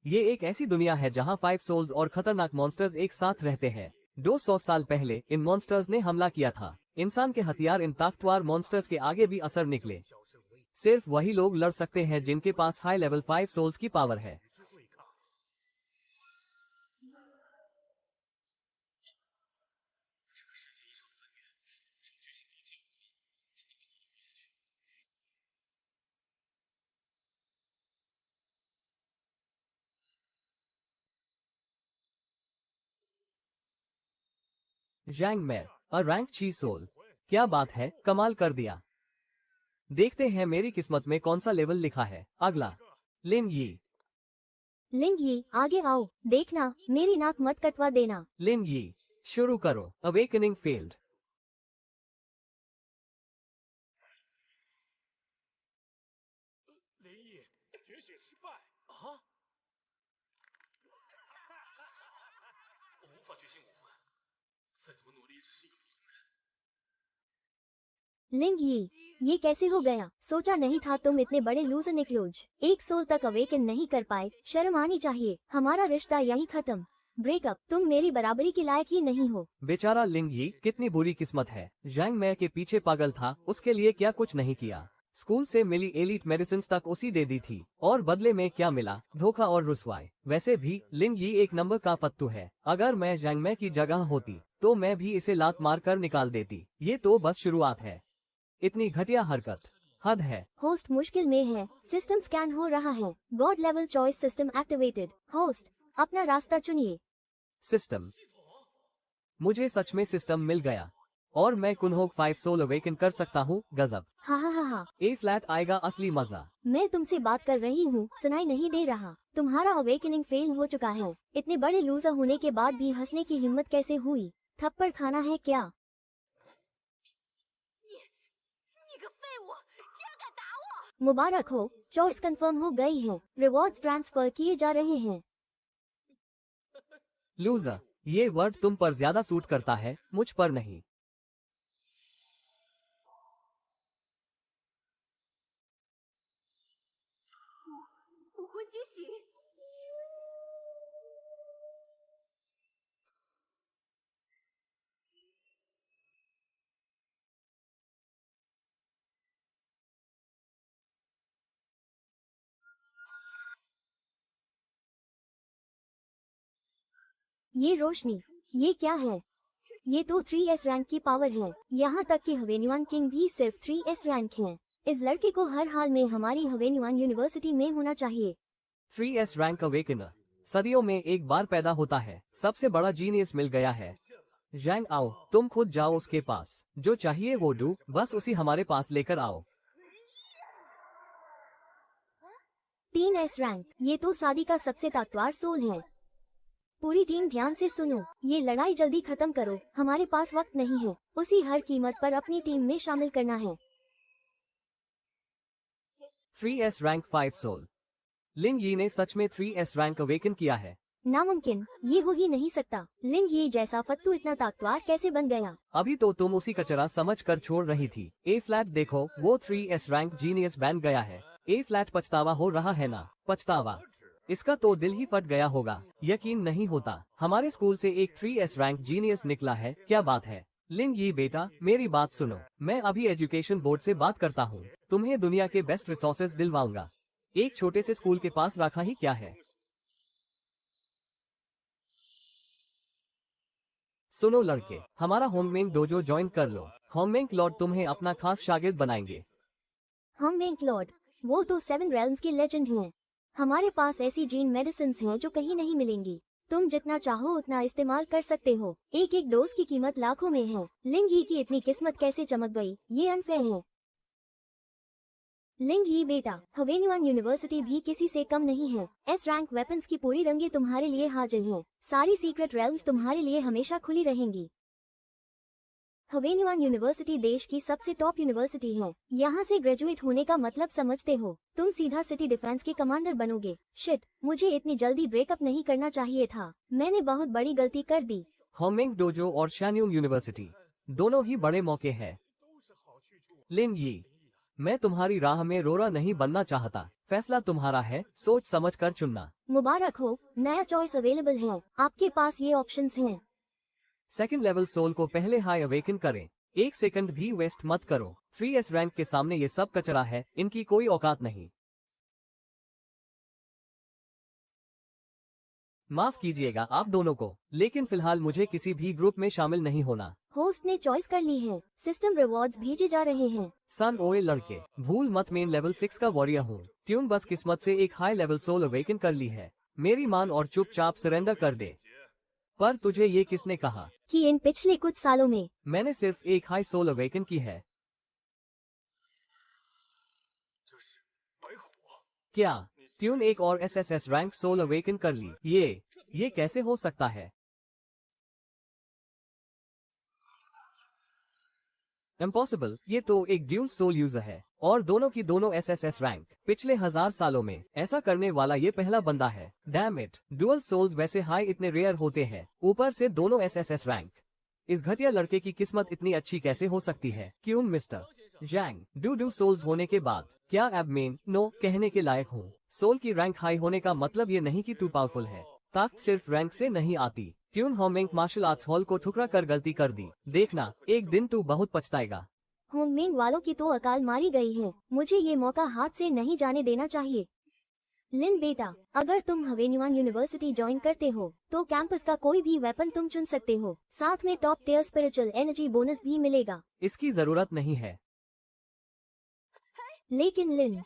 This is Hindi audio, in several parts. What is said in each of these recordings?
ये एक ऐसी दुनिया है जहाँ 5 सोल्स और खतरनाक मॉन्स्टर्स एक साथ रहते हैं। 200 साल पहले इन मॉन्स्टर्स ने हमला किया था। इंसान के हथियार इन ताकतवर मॉन्स्टर्स के आगे भी असर निकले। सिर्फ वही लोग लड़ सकते हैं जिनके पास हाई लेवल 5 सोल्स की पावर है। जैंग में अ रैंक 6 सोल। क्या बात है, कमाल कर दिया। देखते हैं मेरी किस्मत में कौन सा लेवल लिखा है। अगला लिन यी। लिंग यी, आगे आओ। देखना, मेरी नाक मत कटवा देना। लिन यी, शुरू करो। Awakening failed. लिंग यी, ये कैसे हो गया? सोचा नहीं था तुम इतने बड़े लूजर निकलोज। एक सोल तक अवेकन नहीं कर पाए, शर्म आनी चाहिए। हमारा रिश्ता यही खत्म। ब्रेकअप। तुम मेरी बराबरी के लायक ही नहीं हो। बेचारा लिंग यी, कितनी बुरी किस्मत है। जैंग मैं के पीछे पागल था, उसके लिए क्या कुछ नहीं किया। स्कूल से मिली एलीट मेडिसिन तक उसी दे दी थी, और बदले में क्या मिला? धोखा और रुसवाई। वैसे भी लिंग यी एक नंबर का पत्तू है। अगर मैं जैंग मैं की जगह होती तो मैं भी इसे लात मार कर निकाल देती। ये तो बस शुरुआत है। इतनी घटिया हरकत, हद है। होस्ट मुश्किल में है। सिस्टम स्कैन हो रहा है। God level choice system activated. Host, अपना रास्ता चुनिए। सिस्टम। मुझे सच में सिस्टम मिल गया, और मैं कुनहोक 5 सोल अवेकन कर सकता हूँ। गजब। हा। ए फ्लैट आएगा असली मजा। मैं तुमसे बात कर रही हूँ, सुनाई नहीं दे रहा? तुम्हारा अवेकनिंग फेल हो चुका है। इतने बड़े लूजर होने के बाद भी हंसने की हिम्मत कैसे हुई? थप्पड़ खाना है क्या? मुबारक हो, चॉइस कंफर्म हो गई है। रिवॉर्ड्स ट्रांसफर किए जा रहे हैं। लूजर, ये वर्ड तुम पर ज्यादा सूट करता है, मुझ पर नहीं। ये रोशनी, ये क्या है? ये तो 3S रैंक की पावर है। यहाँ तक कि हवेन्युआन किंग भी सिर्फ 3S रैंक है। इस लड़के को हर हाल में हमारी हवेन्युआन यूनिवर्सिटी में होना चाहिए। 3S रैंक अवेकनर सदियों में एक बार पैदा होता है। सबसे बड़ा जीनियस मिल गया है। जैंग आओ, तुम खुद जाओ उसके पास। जो चाहिए वो डू, बस उसी हमारे पास लेकर आओ। 3S रैंक, ये तो शादी का सबसे ताकतवर सोल है। पूरी टीम ध्यान से सुनो, ये लड़ाई जल्दी खत्म करो। हमारे पास वक्त नहीं है। उसी हर कीमत पर अपनी टीम में शामिल करना है। 3S rank 5 soul. लिंग यी ने सच में 3S रैंक अवेकन किया है। नामुमकिन, ये हो ही नहीं सकता। लिंग ये जैसा फत्तू इतना ताकतवर कैसे बन गया? अभी तो तुम उसी कचरा समझ कर छोड़ रही थी। ए फ्लैट देखो, वो 3S रैंक जीनियस बन गया है। ए फ्लैट पछतावा हो रहा है ना? पछतावा? इसका तो दिल ही फट गया होगा। यकीन नहीं होता, हमारे स्कूल से एक 3S रैंक जीनियस निकला है। क्या बात है। लिंग यी बेटा, मेरी बात सुनो। मैं अभी एजुकेशन बोर्ड से बात करता हूँ। तुम्हें दुनिया के बेस्ट रिसोर्सेज दिलवाऊंगा। एक छोटे से स्कूल के पास रखा ही क्या है। सुनो लड़के, हमारा होममेंग डोजो ज्वाइन कर लो। होममेंग लॉर्ड तुम्हें अपना खास शागिर्द बनाएंगे। होममेंग लॉर्ड, वो तो 7 रेल्म्स के लेजेंड हैं। हमारे पास ऐसी जीन मेडिसिन हैं जो कहीं नहीं मिलेंगी। तुम जितना चाहो उतना इस्तेमाल कर सकते हो। एक एक डोज की कीमत लाखों में है। लिंग यी की इतनी किस्मत कैसे चमक गई? ये अनफेयर है। लिंग यी बेटा, हवेन्युआन यूनिवर्सिटी भी किसी से कम नहीं है। एस रैंक वेपन्स की पूरी रंगे तुम्हारे लिए हाजिर हैं। सारी सीक्रेट रेल्म्स तुम्हारे लिए हमेशा खुली रहेंगी। हवेन्युआन यूनिवर्सिटी देश की सबसे टॉप यूनिवर्सिटी है। यहाँ से ग्रेजुएट होने का मतलब समझते हो? तुम सीधा सिटी डिफेंस के कमांडर बनोगे। शिट, मुझे इतनी जल्दी ब्रेकअप नहीं करना चाहिए था। मैंने बहुत बड़ी गलती कर दी। होममेंग डोजो और शान्यूंग यूनिवर्सिटी दोनों ही बड़े मौके हैं। लिन यी, मैं तुम्हारी राह में रोरा नहीं बनना चाहता। फैसला तुम्हारा है, सोच समझ कर चुनना। मुबारक हो, नया चॉइस अवेलेबल है, आपके पास ये ऑप्शंस हैं। सेकंड लेवल सोल को पहले हाई अवेकन करें। 1 सेकंड भी वेस्ट मत करो। 3S रैंक के सामने ये सब कचरा है, इनकी कोई औकात नहीं। माफ कीजिएगा आप दोनों को, लेकिन फिलहाल मुझे किसी भी ग्रुप में शामिल नहीं होना। होस्ट ने चॉइस कर ली है, सिस्टम रिवॉर्ड्स भेजे जा रहे हैं। सन ओए लड़के, भूल मत मेन लेवल 6 का वॉरियर हूँ। ट्यून बस किस्मत से एक हाई लेवल सोल अवेकन कर ली है। मेरी मान और चुपचाप सरेंडर कर दे। पर तुझे ये किसने कहा कि इन पिछले कुछ सालों में मैंने सिर्फ एक हाई सोल अवेकन की है? क्या ट्यून एक और SSS रैंक सोल अवेकन कर ली? ये कैसे हो सकता है? इम्पॉसिबल। ये तो एक ड्यूल सोल यूजर है और दोनों की दोनों SSS रैंक। पिछले 1000 सालों में ऐसा करने वाला ये पहला बंदा है। डैम इट, डुअल सोल्स वैसे हाई इतने रेयर होते हैं, ऊपर से दोनों SSS रैंक। इस घटिया लड़के की किस्मत इतनी अच्छी कैसे हो सकती है? क्यों मिस्टर जैंग, डू सोल्स होने के बाद क्या अब मेन नो कहने के लायक हूँ? सोल की रैंक हाई होने का मतलब ये नहीं कि तू पावरफुल है। ताकत सिर्फ रैंक से नहीं आती। ट्यून होमिंग मार्शल आर्ट्स हॉल को ठुकरा कर गलती कर दी। देखना, एक दिन तू बहुत पछताएगा। होंगमेंग वालों की तो अकाल मारी गई है, मुझे ये मौका हाथ से नहीं जाने देना चाहिए। लिन बेटा, अगर तुम हवेन्युआन यूनिवर्सिटी ज्वाइन करते हो तो कैंपस का कोई भी वेपन तुम चुन सकते हो, साथ में top tier spiritual energy bonus भी मिलेगा। इसकी जरूरत नहीं है। लेकिन लिन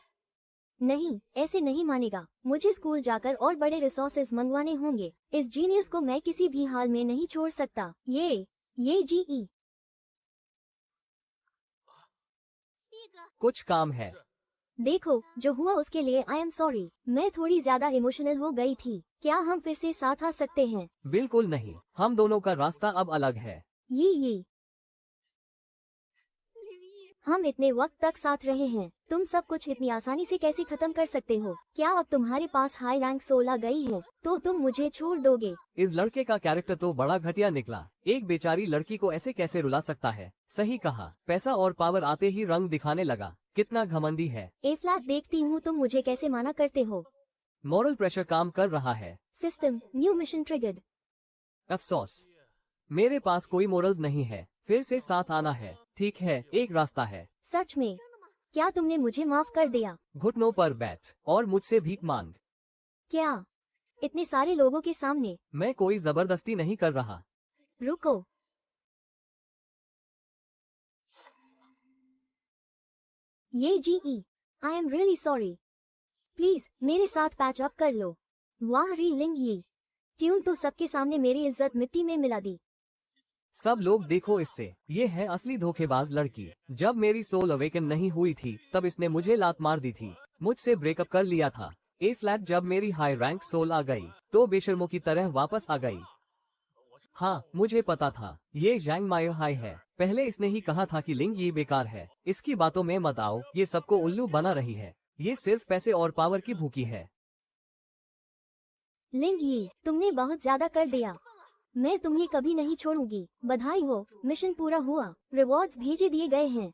नहीं, ऐसे नहीं मानेगा। मुझे स्कूल जाकर और बड़े रिसोर्सेज मंगवाने होंगे। इस जीनियस को मैं किसी भी हाल में नहीं छोड़ सकता। ये जीई कुछ काम है। देखो, जो हुआ उसके लिए आई एम सॉरी। मैं थोड़ी ज्यादा इमोशनल हो गई थी। क्या हम फिर से साथ आ सकते हैं? बिल्कुल नहीं, हम दोनों का रास्ता अब अलग है। ये हम इतने वक्त तक साथ रहे हैं, तुम सब कुछ इतनी आसानी से कैसे खत्म कर सकते हो? क्या अब तुम्हारे पास हाई रैंक 16 गई है तो तुम मुझे छोड़ दोगे? इस लड़के का कैरेक्टर तो बड़ा घटिया निकला। एक बेचारी लड़की को ऐसे कैसे रुला सकता है? सही कहा, पैसा और पावर आते ही रंग दिखाने लगा। कितना घमंडी है। ए फ्लैट देखती हूँ तुम मुझे कैसे माना करते हो। मॉरल प्रेशर काम कर रहा है। System new mission triggered. अफसोस, मेरे पास कोई मोरल्स नहीं है। फिर से साथ आना है। ठीक है, एक रास्ता है। सच में? क्या तुमने मुझे माफ कर दिया? घुटनों पर बैठ और मुझसे भीख मांग। क्या? इतने सारे लोगों के सामने? मैं कोई जबरदस्ती नहीं कर रहा। रुको, ये GE, I am really sorry. Please मेरे साथ पैच अप कर लो। वाह री लिंग ये, ट्यून तो सबके सामने मेरी इज्जत मिट्टी में मिला दी। सब लोग देखो इससे, ये है असली धोखेबाज लड़की। जब मेरी सोल अवेकन नहीं हुई थी तब इसने मुझे लात मार दी थी। मुझसे ब्रेकअप कर लिया था। ए फ्लैट जब मेरी हाई रैंक सोल आ गई तो बेशर्मों की तरह वापस आ गई। हाँ, मुझे पता था ये जैंग मायो हाई है। पहले इसने ही कहा था कि लिंग ये बेकार है। इसकी बातों में मत आओ, ये सबको उल्लू बना रही है। ये सिर्फ पैसे और पावर की भूखी है। लिंग ये, तुमने बहुत ज्यादा कर दिया। मैं तुम्हें कभी नहीं छोड़ूंगी। बधाई हो, मिशन पूरा हुआ, रिवॉर्ड्स भेजे दिए गए हैं।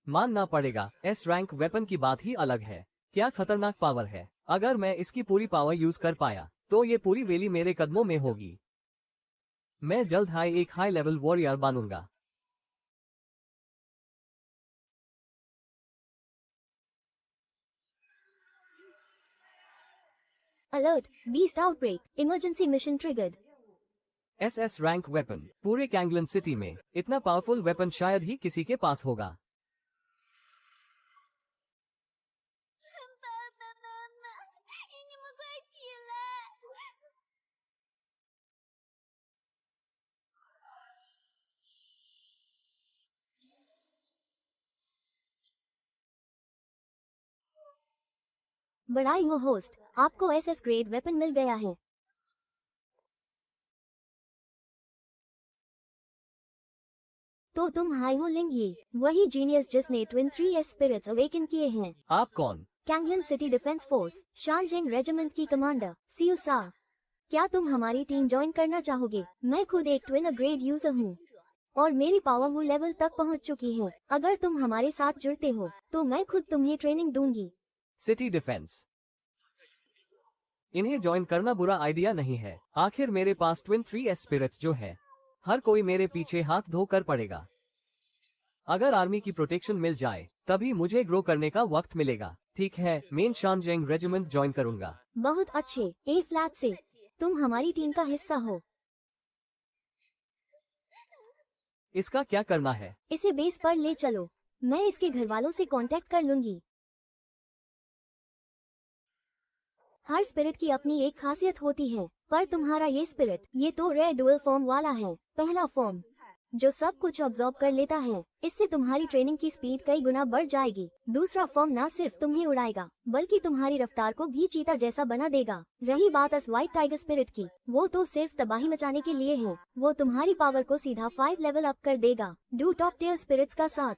मानना पड़ेगा, एस रैंक वेपन की बात ही अलग है। क्या खतरनाक पावर है। अगर मैं इसकी पूरी पावर यूज कर पाया तो ये पूरी वैली मेरे कदमों में होगी। मैं जल्द एक हाई लेवल वॉरियर बनूंगा। Alert, beast outbreak, emergency mission triggered. SS rank weapon, पूरे कैंगलन सिटी में इतना पावरफुल वेपन शायद ही किसी के पास होगा। Я не могу идти. बड़ाई हो होस्ट, आपको SS ग्रेड वेपन मिल गया है। तो तुम हाई हो लिंग ये, वही जीनियस जिसने ट्विन 3S स्पिरिट्स अवेकन किए हैं। आप कौन? कैंगलन सिटी डिफेंस फोर्स, शानजिंग रेजिमेंट की कमांडर, सीयू सा। क्या तुम हमारी टीम ज्वाइन करना चाहोगे? मैं खुद एक ट्विन ग्रेड यूजर हूँ। और मेरी पावर वो लेवल तक पहुंच चुकी है। अगर तुम हमारे साथ जुड़ते हो तो मैं खुद तुम्हें ट्रेनिंग दूंगी। City defence. इन्हें ज्वाइन करना बुरा आइडिया नहीं है। आखिर मेरे पास ट्विन 3S स्पिरिट्स जो है, हर कोई मेरे पीछे हाथ धोकर पड़ेगा। अगर आर्मी की प्रोटेक्शन मिल जाए तभी मुझे ग्रो करने का वक्त मिलेगा। ठीक है, मेन शानजेंग रेजिमेंट ज्वाइन करूंगा। बहुत अच्छे। ए फ्लैट से तुम हमारी टीम का हिस्सा हो। इसका क्या करना है? इसे बेस पर ले चलो। मैं इसके घर वालों से कांटेक्ट कर लूंगी। हर स्पिरिट की अपनी एक खासियत होती है, पर तुम्हारा ये स्पिरिट, ये तो रेयर डुअल फॉर्म वाला है। पहला फॉर्म जो सब कुछ ऑब्जॉर्व कर लेता है, इससे तुम्हारी ट्रेनिंग की स्पीड कई गुना बढ़ जाएगी। दूसरा फॉर्म न सिर्फ तुम्हें उड़ाएगा बल्कि तुम्हारी रफ्तार को भी चीता जैसा बना देगा। रही बात अस व्हाइट टाइगर स्पिरिट की, वो तो सिर्फ तबाही मचाने के लिए है। वो तुम्हारी पावर को सीधा 5 लेवल अप कर देगा। डू टॉप टियर स्पिरिट्स का साथ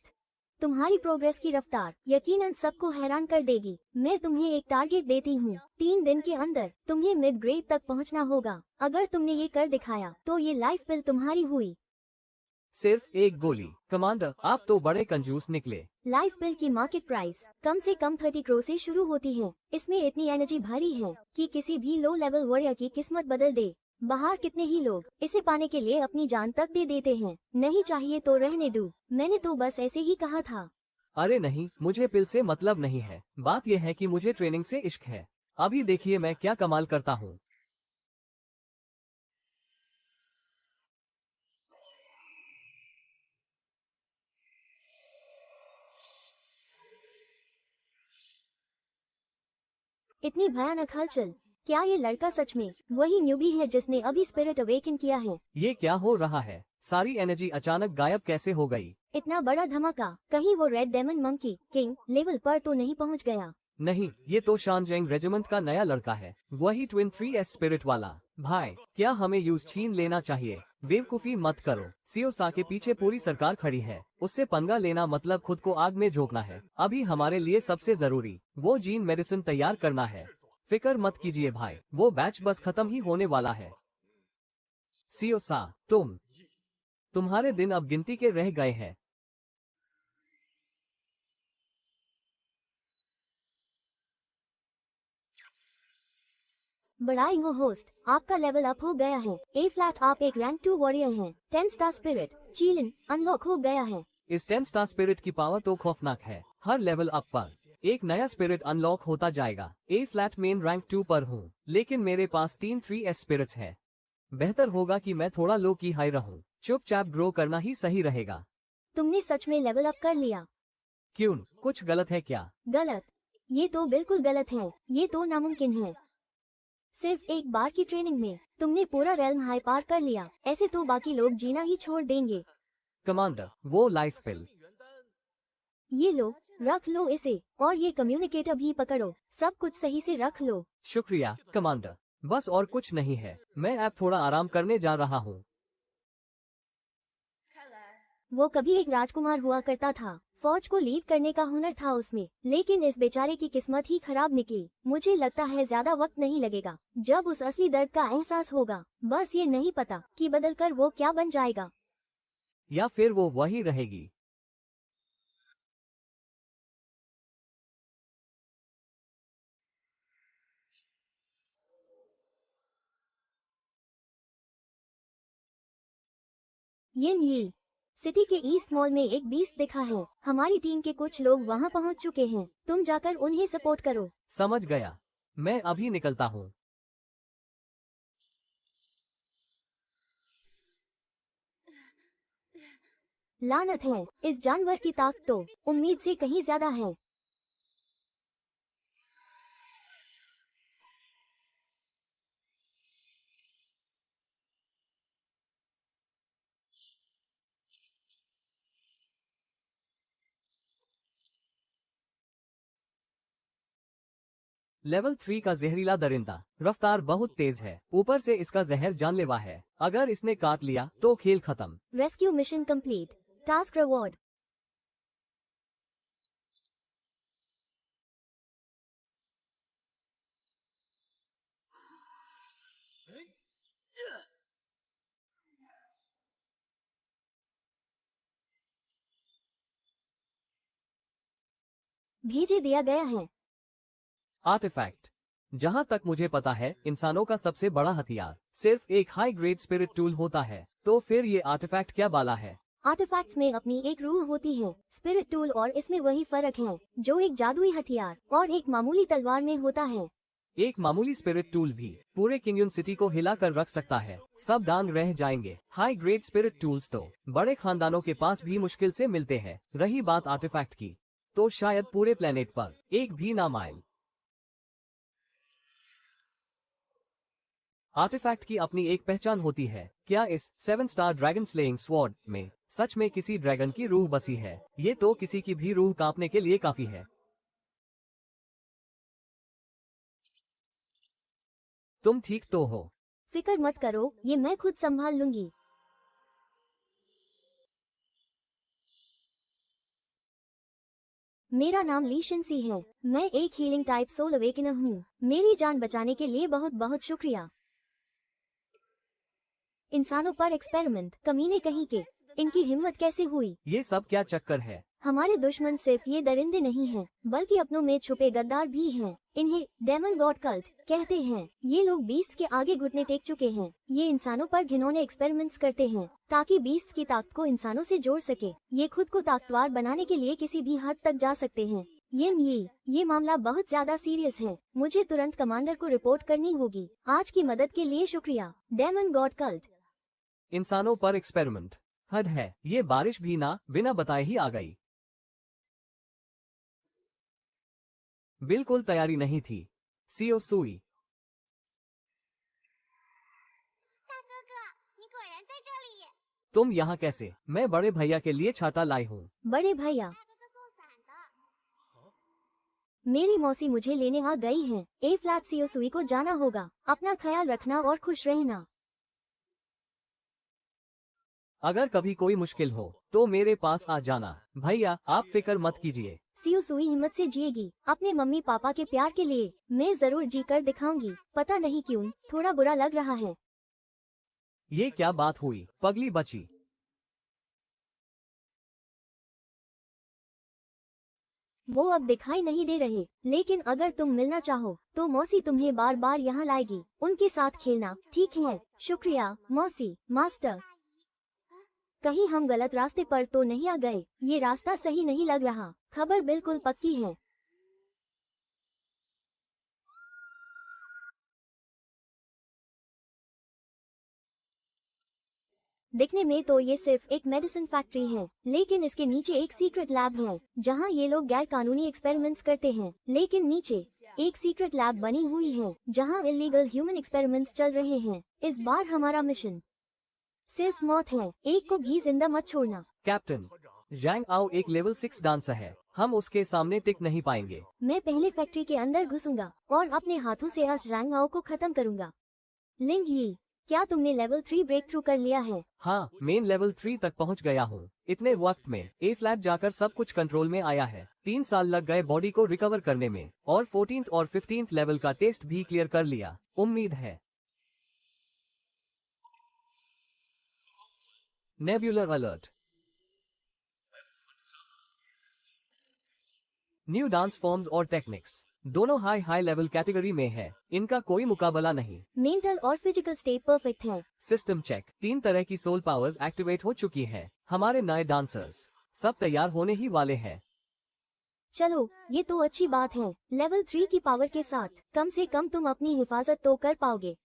तुम्हारी प्रोग्रेस की रफ्तार यकीनन सबको हैरान कर देगी। मैं तुम्हें एक टारगेट देती हूँ, 3 दिन के अंदर तुम्हें मिड ग्रेड तक पहुँचना होगा। अगर तुमने ये कर दिखाया तो ये लाइफ पिल तुम्हारी हुई। सिर्फ एक गोली? कमांडर, आप तो बड़े कंजूस निकले। लाइफ पिल की मार्केट प्राइस कम से कम 30 करोड़ से शुरू होती है। इसमें इतनी एनर्जी भरी है कि किसी भी लो लेवल वॉरियर की किस्मत बदल दे। बाहर कितने ही लोग इसे पाने के लिए अपनी जान तक दे देते हैं। नहीं चाहिए तो रहने दो, मैंने तो बस ऐसे ही कहा था। अरे नहीं, मुझे पिल से मतलब नहीं है। बात यह है कि मुझे ट्रेनिंग से इश्क है। अभी देखिए मैं क्या कमाल करता हूँ। इतनी भयानक हलचल। क्या ये लड़का सच में वही न्यूबी है जिसने अभी स्पिरिट अवेकन किया है? ये क्या हो रहा है? सारी एनर्जी अचानक गायब कैसे हो गई? इतना बड़ा धमाका, कहीं वो red demon monkey king level पर तो नहीं पहुंच गया? नहीं, ये तो शानजेंग रेजिमेंट का नया लड़का है, वही ट्विन 3S स्पिरिट वाला। भाई, क्या हमें यूज छीन लेना चाहिए? बेवकूफी मत करो। सियोसा के पीछे पूरी सरकार खड़ी है, उससे पंगा लेना मतलब खुद को आग में झोंकना है। अभी हमारे लिए सबसे जरूरी वो जीन मेडिसिन तैयार करना है। फिक्र मत कीजिए भाई, वो बैच बस खत्म ही होने वाला है। सियोसा, तुम्हारे दिन अब गिनती के रह गए हैं। बड़ाई हो होस्ट, आपका लेवल अप हो गया है। ए फ्लैट, आप एक रैंक 2 वॉरियर हैं। 10 स्टार स्पिरिट चीलिन अनलॉक हो गया है। इस 10 स्टार स्पिरिट की पावर तो खौफनाक है। हर लेवल अप पर एक नया स्पिरिट अनलॉक होता जाएगा। ए फ्लैट मेन रैंक 2 पर हूँ, लेकिन मेरे पास 3 3S स्पिरिट्स हैं। बेहतर होगा कि मैं थोड़ा लो की हाई रहूं। चुपचाप ग्रो करना ही सही रहेगा। तुमने सच में लेवल अप कर लिया? क्यों, कुछ गलत है क्या? गलत? ये तो बिल्कुल गलत है। ये तो नामुमकिन है। सिर्फ एक बार की ट्रेनिंग में तुमने पूरा रेल्म हाई पार कर लिया। ऐसे तो बाकी लोग जीना ही छोड़ देंगे। कमांडर, वो लाइफ पिल। ये लो, रख लो इसे, और ये कम्युनिकेटर भी पकड़ो। सब कुछ सही से रख लो। शुक्रिया कमांडर, बस और कुछ नहीं है। मैं अब थोड़ा आराम करने जा रहा हूँ। वो कभी एक राजकुमार हुआ करता था। फौज को लीड करने का हुनर था उसमें, लेकिन इस बेचारे की किस्मत ही खराब निकली। मुझे लगता है ज्यादा वक्त नहीं लगेगा जब उस असली दर्द का एहसास होगा। बस ये नहीं पता कि बदलकर वो क्या बन जाएगा। या फिर वो वही रहेगी। ये सिटी के ईस्ट मॉल में एक बीस्ट दिखा है। हमारी टीम के कुछ लोग वहाँ पहुँच चुके हैं। तुम जाकर उन्हें सपोर्ट करो। समझ गया, मैं अभी निकलता हूँ। लानत है, इस जानवर की ताकत तो उम्मीद से कहीं ज्यादा है। लेवल 3 का जहरीला दरिंदा, रफ्तार बहुत तेज है, ऊपर से इसका जहर जानलेवा है। अगर इसने काट लिया तो खेल खत्म। Rescue mission complete. Task reward. भेजे दिया गया है। आर्टिफैक्ट। जहाँ तक मुझे पता है इंसानों का सबसे बड़ा हथियार सिर्फ एक हाई ग्रेड स्पिरिट टूल होता है, तो फिर ये आर्टिफैक्ट क्या बाला है? आर्टिफैक्ट्स में अपनी एक रूह होती है, स्पिरिट टूल और इसमें वही फर्क है जो एक जादुई हथियार और एक मामूली तलवार में होता है। एक मामूली स्पिरिट टूल भी पूरे किंगयुन सिटी को हिला कर रख सकता है, सब दान रह जाएंगे। हाई ग्रेड स्पिरिट टूल्स तो बड़े खानदानों के पास भी मुश्किल से मिलते हैं। रही बात आर्टिफैक्ट की, तो शायद पूरे प्लेनेट पर एक भी ना माइल। आर्टिफैक्ट की अपनी एक पहचान होती है। क्या इस 7 स्टार ड्रैगन स्लेइंग स्वॉर्ड में सच में किसी ड्रैगन की रूह बसी है? ये तो किसी की भी रूह कांपने के लिए काफी है। तुम ठीक तो हो? फिक्र मत करो, ये मैं खुद संभाल लूंगी। मेरा नाम ली शिनसी है। मैं एक हीलिंग टाइप सोल अवेकनर हूँ। मेरी जान बचाने के लिए बहुत बहुत शुक्रिया। इंसानों पर एक्सपेरिमेंट, कमीने कहीं के, इनकी हिम्मत कैसे हुई? ये सब क्या चक्कर है? हमारे दुश्मन सिर्फ ये दरिंदे नहीं हैं, बल्कि अपनों में छुपे गद्दार भी हैं। इन्हें डेमन गॉड कल्ट कहते हैं। ये लोग बीस्ट के आगे घुटने टेक चुके हैं। ये इंसानों पर घिनौने एक्सपेरिमेंट्स करते हैं ताकि बीस्ट की ताकत को इंसानों से जोड़ सके। ये खुद को ताकतवर बनाने के लिए किसी भी हद तक जा सकते हैं। ये मामला बहुत ज्यादा सीरियस है। मुझे तुरंत कमांडर को रिपोर्ट करनी होगी। आज की मदद के लिए शुक्रिया। Demon god cult. इंसानों पर एक्सपेरिमेंट, हद है। ये बारिश भी ना बिना बताए ही आ गई। बिल्कुल तैयारी नहीं थी। सीओ सुई। 大哥哥，你果然在这里。 तुम यहाँ कैसे? मैं बड़े भैया के लिए छाता लाई हूँ। बड़े भैया, 大哥哥送伞的。 मेरी मौसी मुझे लेने आ गई है। ए फ्लैट सीओ सुई को जाना होगा। अपना ख्याल रखना और खुश रहना। अगर कभी कोई मुश्किल हो तो मेरे पास आ जाना। भैया आप फिक्र मत कीजिए। सीओ सुई हिम्मत से जिएगी अपने मम्मी पापा के प्यार के लिए। मैं जरूर जी कर दिखाऊंगी। पता नहीं क्यों थोड़ा बुरा लग रहा है। ये क्या बात हुई पगली बची? वो अब दिखाई नहीं दे रहे, लेकिन अगर तुम मिलना चाहो तो मौसी तुम्हें बार बार यहाँ लाएगी। उनके साथ खेलना, ठीक है? शुक्रिया मौसी। मास्टर, कहीं हम गलत रास्ते पर तो नहीं आ गए? ये रास्ता सही नहीं लग रहा। खबर बिल्कुल पक्की है। दिखने में तो ये सिर्फ एक मेडिसिन फैक्ट्री है, लेकिन इसके नीचे एक सीक्रेट लैब है जहाँ ये लोग गैर कानूनी एक्सपेरिमेंट्स करते हैं। लेकिन नीचे एक सीक्रेट लैब बनी हुई है जहाँ इलीगल ह्यूमन एक्सपेरिमेंट्स चल रहे हैं। इस बार हमारा मिशन सिर्फ मौत है। एक को भी जिंदा मत छोड़ना। कैप्टन, जैंग आओ एक लेवल 6 डांसर है। हम उसके सामने टिक नहीं पाएंगे। मैं पहले फैक्ट्री के अंदर घुसूंगा और अपने हाथों से इस रैंग आओ को खत्म करूंगा। लिंग यी, क्या तुमने लेवल 3 ब्रेक थ्रू कर लिया है? हाँ, मेन लेवल 3 तक पहुँच गया हूँ। इतने वक्त में ए फ्लैट जाकर सब कुछ कंट्रोल में आया है। 3 साल लग गए बॉडी को रिकवर करने में, और 14th और 15th लेवल का टेस्ट भी क्लियर कर लिया। उम्मीद है। Nebular alert. New dance forms और टेक्निक्स दोनों हाई लेवल कैटेगरी में है। इनका कोई मुकाबला नहीं। मेंटल और फिजिकल स्टेट परफेक्ट है। System check. 3 तरह की सोल पावर्स एक्टिवेट हो चुकी है। हमारे नए डांसर्स सब तैयार होने ही वाले हैं। चलो, ये तो अच्छी बात है। लेवल 3 की पावर के साथ कम से कम तुम अपनी हिफाजत तो कर पाओगे।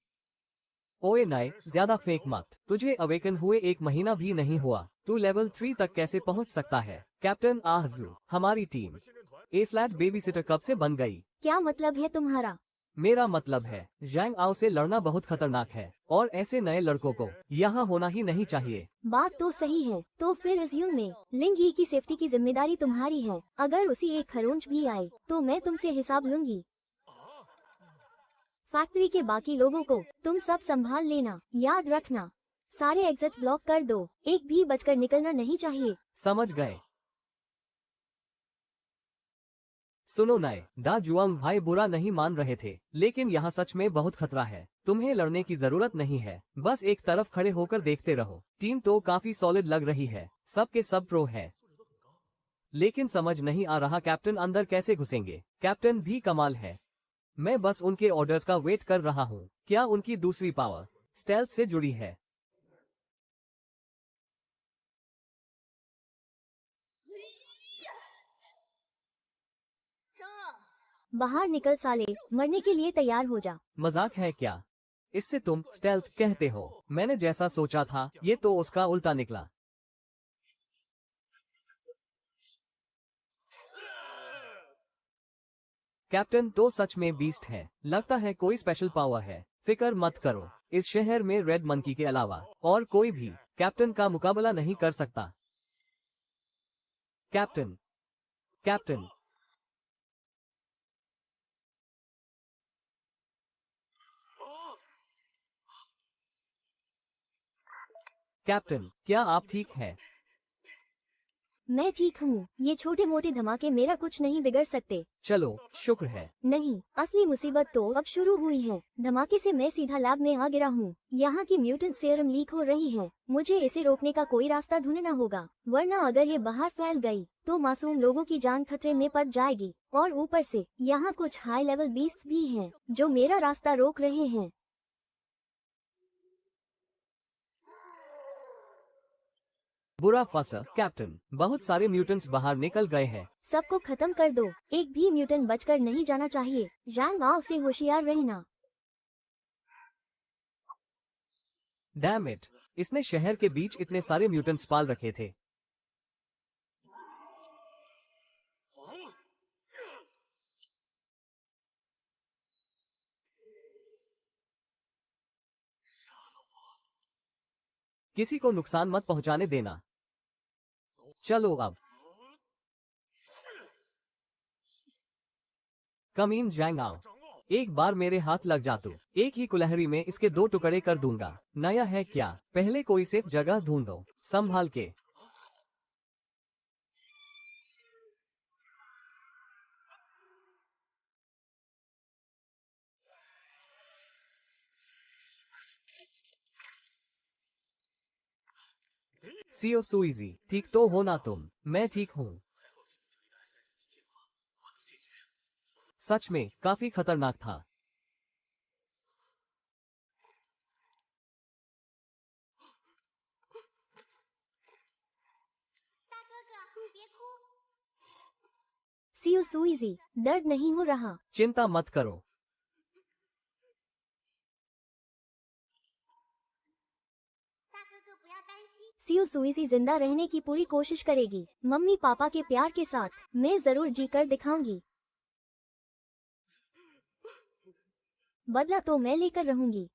ओए नए, ज्यादा फेंक मत। तुझे अवेकन हुए 1 महीना भी नहीं हुआ, तू लेवल 3 तक कैसे पहुंच सकता है? कैप्टन आहजू, हमारी टीम ए फ्लैट बेबी सिटर कब से बन गई? क्या मतलब है तुम्हारा? मेरा मतलब है जैंग आओ से लड़ना बहुत खतरनाक है, और ऐसे नए लड़कों को यहाँ होना ही नहीं चाहिए। बात तो सही है। तो फिर इस युग में लिंग यी की सेफ्टी की जिम्मेदारी तुम्हारी है। अगर उसी एक खरोंच भी आए तो मैं तुमसे हिसाब लूंगी। फैक्ट्री के बाकी लोगों को तुम सब संभाल लेना। याद रखना, सारे एग्जिट्स ब्लॉक कर दो। एक भी बचकर निकलना नहीं चाहिए। समझ गए। सुनो नए, डा जुआंग भाई बुरा नहीं मान रहे थे, लेकिन यहाँ सच में बहुत खतरा है। तुम्हें लड़ने की जरूरत नहीं है, बस एक तरफ खड़े होकर देखते रहो। टीम तो काफी सॉलिड लग रही है, सब के सब प्रो है। लेकिन समझ नहीं आ रहा कैप्टन अंदर कैसे घुसेंगे। कैप्टन भी कमाल है। मैं बस उनके ऑर्डर्स का वेट कर रहा हूँ। क्या उनकी दूसरी पावर स्टेल्थ से जुड़ी है? बाहर निकल साले, मरने के लिए तैयार हो जा। मजाक है क्या? इससे तुम स्टेल्थ कहते हो? मैंने जैसा सोचा था ये तो उसका उल्टा निकला। कैप्टन तो सच में बीस्ट है। लगता है कोई स्पेशल पावर है। फिक्र मत करो, इस शहर में रेड मंकी के अलावा और कोई भी कैप्टन का मुकाबला नहीं कर सकता। कैप्टन, कैप्टन, कैप्टन, क्या आप ठीक हैं? मैं ठीक हूँ। ये छोटे मोटे धमाके मेरा कुछ नहीं बिगड़ सकते। चलो, शुक्र है। नहीं, असली मुसीबत तो अब शुरू हुई है। धमाके से मैं सीधा लैब में आ गिरा हूँ। यहाँ की म्यूटेंट सीरम लीक हो रही है। मुझे इसे रोकने का कोई रास्ता ढूंढना होगा, वरना अगर ये बाहर फैल गई तो मासूम लोगों की जान खतरे में पड़ जाएगी। और ऊपर से यहाँ कुछ हाई लेवल बीस्ट भी हैं जो मेरा रास्ता रोक रहे हैं। बुरा फंसा कैप्टन। बहुत सारे म्यूटेंट्स बाहर निकल गए हैं। सबको खत्म कर दो। एक भी म्यूटेंट बचकर नहीं जाना चाहिए। जैंग आओ से होशियार रहना। डैम इट, इसने शहर के बीच इतने सारे म्यूटेंट्स पाल रखे थे। किसी को नुकसान मत पहुंचाने देना। चलो अब। कमीन जैंग आओ, एक बार मेरे हाथ लग जा तो एक ही कुल्हाड़ी में इसके 2 टुकड़े कर दूंगा। नया है क्या? पहले कोई सेफ जगह ढूंढो, संभाल के। सीओ सुइजी, ठीक तो हो ना तुम? मैं ठीक हूँ। सच में काफी खतरनाक था। 大哥哥，别哭。 सीओ सुइजी, दर्द नहीं हो रहा? चिंता मत करो। सीओ सुइजी जिंदा रहने की पूरी कोशिश करेगी। मम्मी पापा के प्यार के साथ मैं जरूर जी कर दिखाऊंगी। बदला तो मैं लेकर रहूंगी।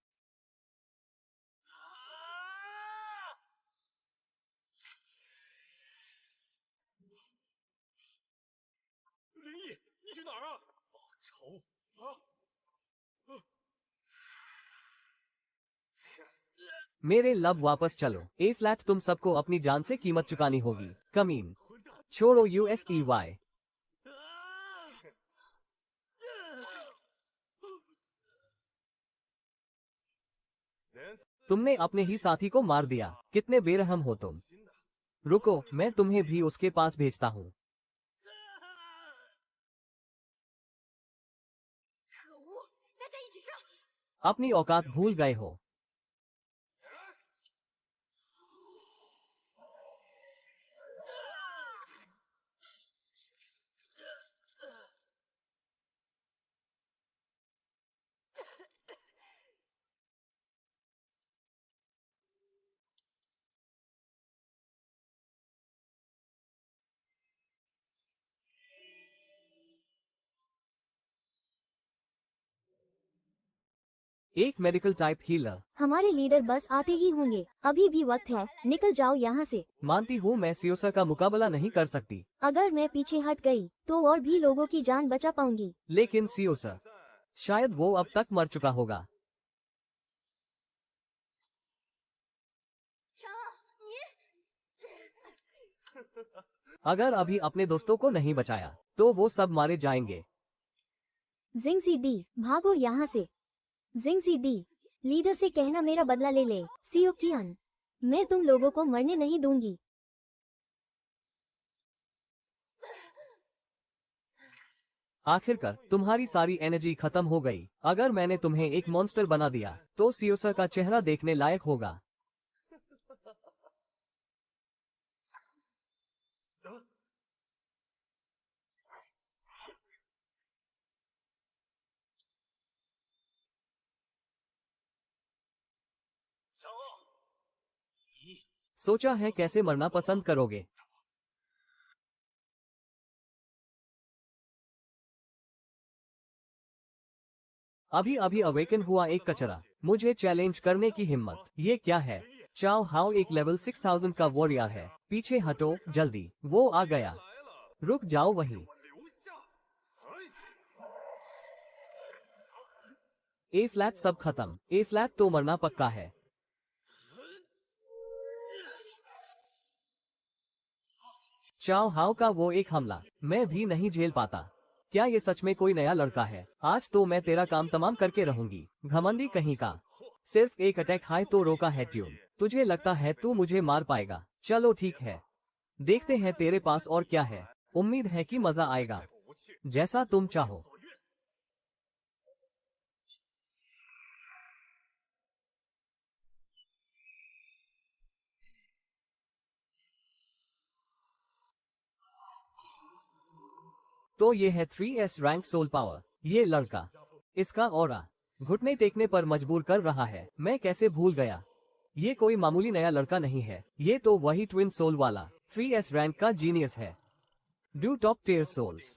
मेरे लब वापस चलो। ए फ्लैट, तुम सबको अपनी जान से कीमत चुकानी होगी। कमीन, छोड़ो USEY। तुमने अपने ही साथी को मार दिया। कितने बेरहम हो तुम। रुको, मैं तुम्हें भी उसके पास भेजता हूँ। अपनी औकात भूल गए हो। एक मेडिकल टाइप हीलर। हमारे लीडर बस आते ही होंगे। अभी भी वक्त है, निकल जाओ यहाँ से। मानती हूँ मैं सियोसा का मुकाबला नहीं कर सकती, अगर मैं पीछे हट गई तो और भी लोगों की जान बचा पाऊंगी। लेकिन सियोसा, शायद वो अब तक मर चुका होगा। अगर अभी अपने दोस्तों को नहीं बचाया तो वो सब मारे जाएंगे। जिंगजी डी, भागो यहाँ से। जिंगजी डी, लीडर से कहना मेरा बदला ले ले। सीओ कियान, मैं तुम लोगों को मरने नहीं दूंगी। आखिरकार तुम्हारी सारी एनर्जी खत्म हो गई। अगर मैंने तुम्हें एक मॉन्स्टर बना दिया तो सियोसा का चेहरा देखने लायक होगा। सोचा है कैसे मरना पसंद करोगे? अभी अभी अवेकन हुआ एक कचरा, मुझे चैलेंज करने की हिम्मत। ये क्या है? चाओ हाओ एक लेवल 6000 का वॉरियर है। पीछे हटो जल्दी, वो आ गया। रुक जाओ वहीं। ए फ्लैट सब खत्म। ए फ्लैट तो मरना पक्का है। चाओ हाओ का वो एक हमला मैं भी नहीं झेल पाता। क्या ये सच में कोई नया लड़का है? आज तो मैं तेरा काम तमाम करके रहूंगी, घमंडी कहीं का। सिर्फ एक अटैक हाई तो रोका है ट्यून। तुझे लगता है तू मुझे मार पाएगा? चलो ठीक है, देखते हैं तेरे पास और क्या है। उम्मीद है कि मजा आएगा। जैसा तुम चाहो। तो ये है 3S रैंक सोल पावर। ये लड़का, इसका ऑरा घुटने टेकने पर मजबूर कर रहा है। मैं कैसे भूल गया? ये कोई मामूली नया लड़का नहीं है, ये तो वही ट्विन सोल वाला 3S रैंक का जीनियस है। डू टॉप टियर सोल्स।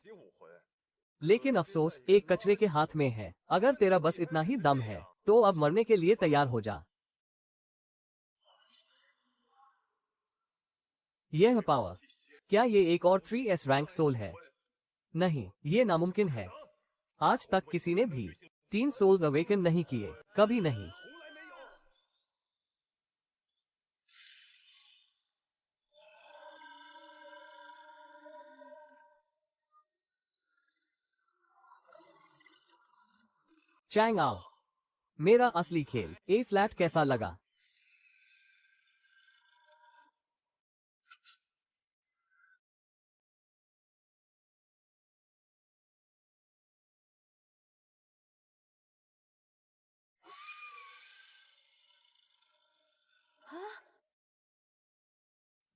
लेकिन अफसोस एक कचरे के हाथ में है। अगर तेरा बस इतना ही दम है तो अब मरने के लिए तैयार हो जा। यह पावर, क्या ये एक और 3S रैंक सोल है? नहीं, ये नामुमकिन है। आज तक किसी ने भी 3 सोल्स अवेकन नहीं किए, कभी नहीं। चैंग आओ, मेरा असली खेल। ए फ्लैट कैसा लगा?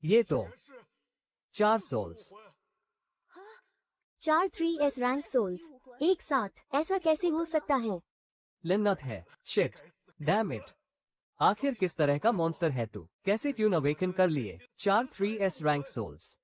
ये तो 4 सोल्स। 4 3S रैंक सोल्स एक साथ, ऐसा कैसे हो सकता है? लिन्नत है। Shit, damn it. आखिर किस तरह का मॉन्स्टर है तू? कैसे ट्यून अवेकन कर लिए 4 3S रैंक सोल्स?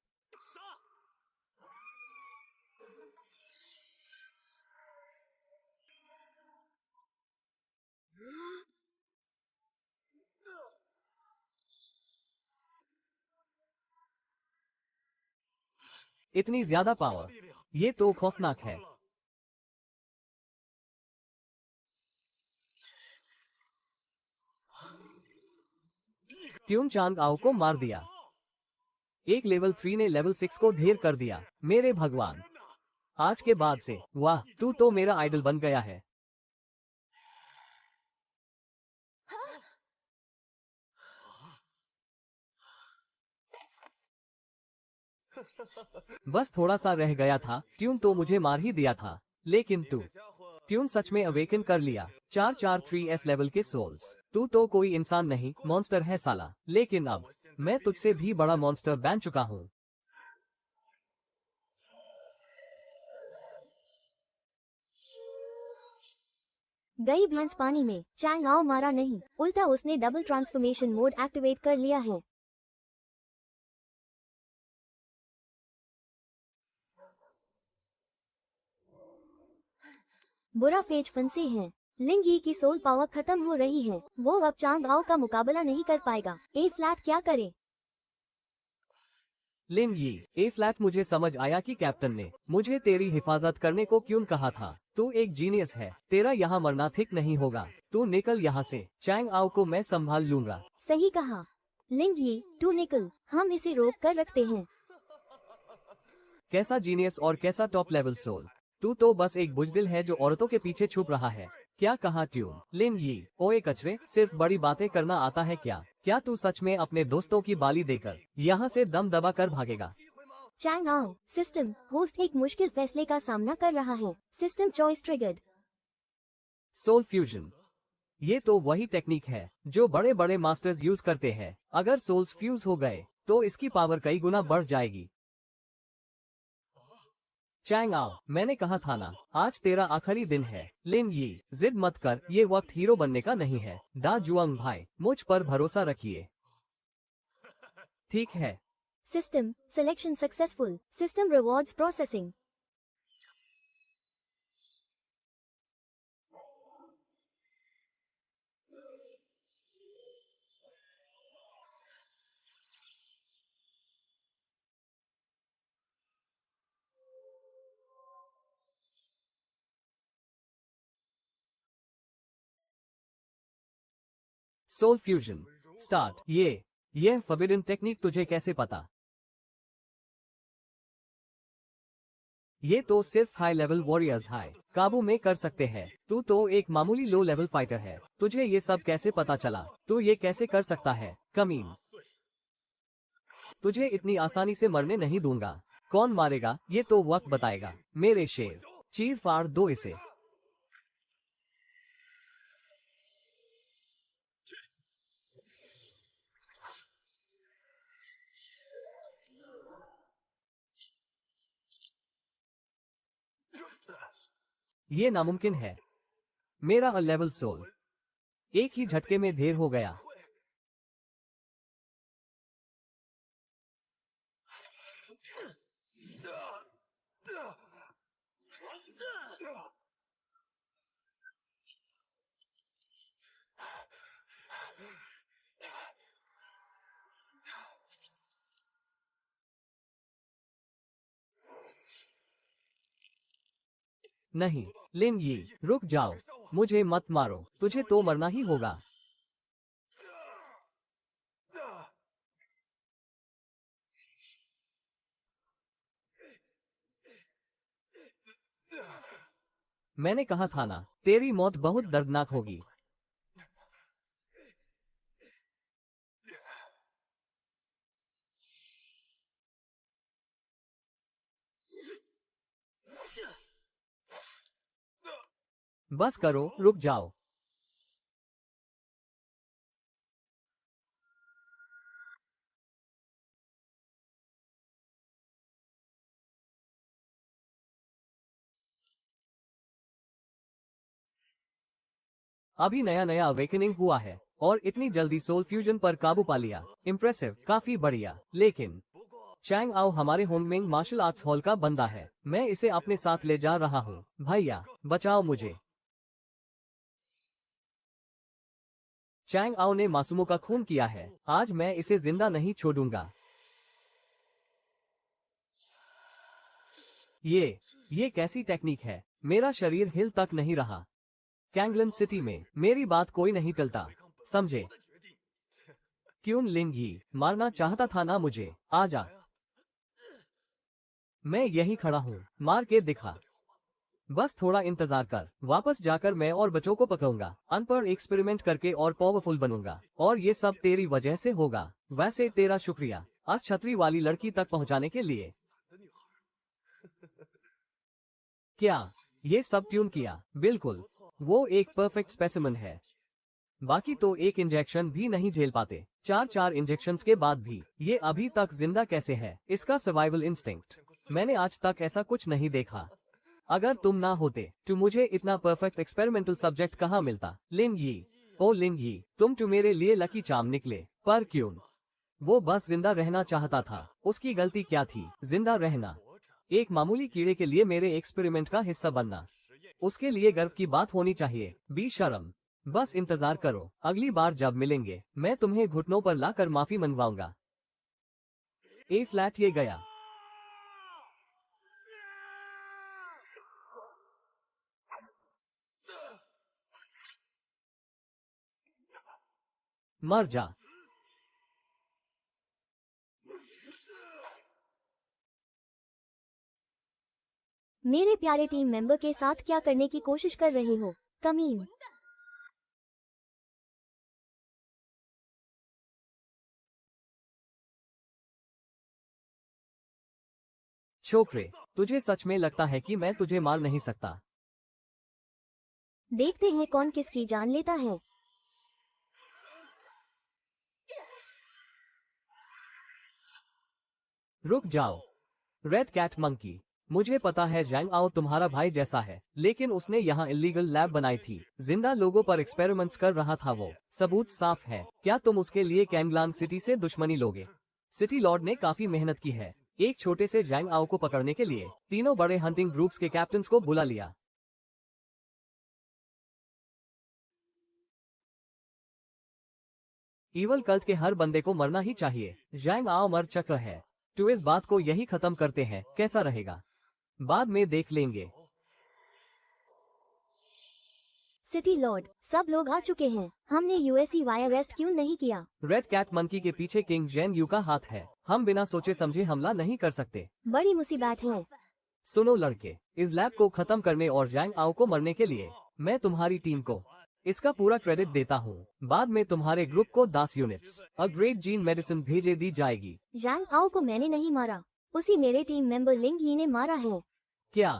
इतनी ज्यादा पावर, ये तो खौफनाक है। ट्यून चांग आओ को मार दिया। एक लेवल 3 ने लेवल 6 को ढेर कर दिया। मेरे भगवान, आज के बाद से वाह, तू तो मेरा आइडल बन गया है। बस थोड़ा सा रह गया था, ट्यून तो मुझे मार ही दिया था। लेकिन तू, ट्यून सच में अवेकन कर लिया। 4 3S लेवल के सोल्स। तू तो कोई इंसान नहीं, मॉन्स्टर है साला। लेकिन अब मैं तुझसे भी बड़ा मॉन्स्टर बन चुका हूँ। गई भैंस पानी में। चैंग आओ मारा नहीं, उल्टा उसने डबल ट्रांसफॉर्मेशन मोड एक्टिवेट कर लिया है। बुरा फेज फंसे हैं। लिंग यी की सोल पावर खत्म हो रही है। वो अब चांग आओ का मुकाबला नहीं कर पाएगा। ए फ्लैट क्या करे? लिन यी, ए फ्लैट मुझे समझ आया कि कैप्टन ने मुझे तेरी हिफाजत करने को क्यों कहा था। तू एक जीनियस है, तेरा यहाँ मरना ठीक नहीं होगा। तू निकल यहाँ से, चैंग आओ को मैं संभाल लूंगा। सही कहा लिंग यी, तू निकल, हम इसे रोक कर रखते हैं। कैसा जीनियस और कैसा टॉप लेवल सोल। तू तो बस एक बुजदिल है जो औरतों के पीछे छुप रहा है। क्या कहा ट्यून? लिन यी, ओए कचरे, सिर्फ बड़ी बातें करना आता है क्या? क्या तू सच में अपने दोस्तों की बाली देकर यहाँ से दम दबा कर भागेगा? चैंग आओ, सिस्टम होस्ट एक मुश्किल फैसले का सामना कर रहा है। System choice triggered. Soul fusion. ये तो वही टेक्निक है जो बड़े बड़े मास्टर्स यूज करते हैं। अगर सोल्स फ्यूज हो गए तो इसकी पावर कई गुना बढ़ जाएगी। चैंग आओ, मैंने कहा था ना, आज तेरा आखिरी दिन है। लिन यी, जिद मत कर, ये वक्त हीरो बनने का नहीं है। डा जुआंग भाई, मुझ पर भरोसा रखिए। ठीक है। System selection successful. System rewards processing. Soul fusion start. यह फॉरबिडन टेक्निक तुझे कैसे पता? ये तो सिर्फ हाई लेवल वॉरियर्स हाई काबू में कर सकते हैं। तू तो एक मामूली लो लेवल फाइटर है, तुझे ये सब कैसे पता चला? तू ये कैसे कर सकता है, कमीन? तुझे इतनी आसानी से मरने नहीं दूंगा। कौन मारेगा ये तो वक्त बताएगा, मेरे शेर। चीर फाड़ दो इसे। ये नामुमकिन है। मेरा लेवल सोल एक ही झटके में ढेर हो गया। नहीं, लिन यी, रुक जाओ। मुझे मत मारो, तुझे तो मरना ही होगा। मैंने कहा था ना, तेरी मौत बहुत दर्दनाक होगी। बस करो, रुक जाओ। अभी नया नया अवेकनिंग हुआ है और इतनी जल्दी सोल फ्यूजन पर काबू पा लिया। इम्प्रेसिव, काफी बढ़िया। लेकिन चैंग आओ हमारे होममिंग मार्शल आर्ट्स हॉल का बंदा है। मैं इसे अपने साथ ले जा रहा हूँ। भैया, बचाओ मुझे। चैंग आओ ने मासूमों का खून किया है, आज मैं इसे जिंदा नहीं छोड़ूंगा। ये कैसी टेक्निक है? मेरा शरीर हिल तक नहीं रहा। कैंगलन सिटी में मेरी बात कोई नहीं टलता, समझे? क्यों लिंग ही मारना चाहता था ना मुझे? आजा, मैं यहीं खड़ा हूँ, मार के दिखा। बस थोड़ा इंतजार कर, वापस जाकर मैं और बच्चों को पकड़ूंगा, अनपढ़ एक्सपेरिमेंट करके और पावरफुल बनूंगा, और ये सब तेरी वजह से होगा। वैसे तेरा शुक्रिया आज छतरी वाली लड़की तक पहुंचाने के लिए। क्या ये सब ट्यून किया? बिल्कुल, वो एक परफेक्ट स्पेसिमन है। बाकी तो एक इंजेक्शन भी नहीं झेल पाते। चार इंजेक्शंस के बाद भी ये अभी तक जिंदा कैसे है? इसका सर्वाइवल इंस्टिंक्ट। मैंने आज तक ऐसा कुछ नहीं देखा। अगर तुम ना होते तो मुझे इतना परफेक्ट एक्सपेरिमेंटल सब्जेक्ट कहाँ मिलता? लिन यी, ओ लिन यी, तुम तो मेरे लिए लकी चार्म निकले। पर क्यों? वो बस जिंदा रहना चाहता था। उसकी गलती क्या थी? जिंदा रहना। एक मामूली कीड़े के लिए मेरे एक्सपेरिमेंट का हिस्सा बनना, उसके लिए गर्व की बात होनी चाहिए। बेशर्म। बस इंतजार करो, अगली बार जब मिलेंगे मैं तुम्हें घुटनों पर लाकर माफी मनवाऊंगा। ए फ्लैट ये गया। मर जा। मेरे प्यारे टीम मेंबर के साथ क्या करने की कोशिश कर रहे हो, कमीन? छोकरे, तुझे सच में लगता है कि मैं तुझे मार नहीं सकता? देखते हैं कौन किसकी जान लेता है। रुक जाओ। रेड कैट मंकी, मुझे पता है जैंग आओ तुम्हारा भाई जैसा है, लेकिन उसने यहाँ इलीगल लैब बनाई थी, जिंदा लोगों पर एक्सपेरिमेंट्स कर रहा था वो। सबूत साफ है। क्या तुम उसके लिए कैंगलांग सिटी से दुश्मनी लोगे? सिटी लॉर्ड ने काफी मेहनत की है। एक छोटे से जैंग आओ को पकड़ने के लिए तीनों बड़े हंटिंग ग्रुप्स के कैप्टन्स को बुला लिया। ईवल कल्ट के हर बंदे को मरना ही चाहिए। जैंग आओ मर चुका है, तो इस बात को यही खत्म करते हैं। कैसा रहेगा? बाद में देख लेंगे। सिटी लॉर्ड, सब लोग आ चुके हैं। हमने USEY अरेस्ट क्यों नहीं किया? रेड कैट मंकी के पीछे किंग जेन यू का हाथ है। हम बिना सोचे समझे हमला नहीं कर सकते। बड़ी मुसीबत है। सुनो लड़के, इस लैब को खत्म करने और जैंग आओ को मरने के लिए मैं तुम्हारी टीम को इसका पूरा क्रेडिट देता हूँ। बाद में तुम्हारे ग्रुप को 10 units a great gene medicine भेजे दी जाएगी। जैंग आओ को मैंने नहीं मारा, उसी मेरे टीम मेंबर लिंग ही ने मारा है। क्या?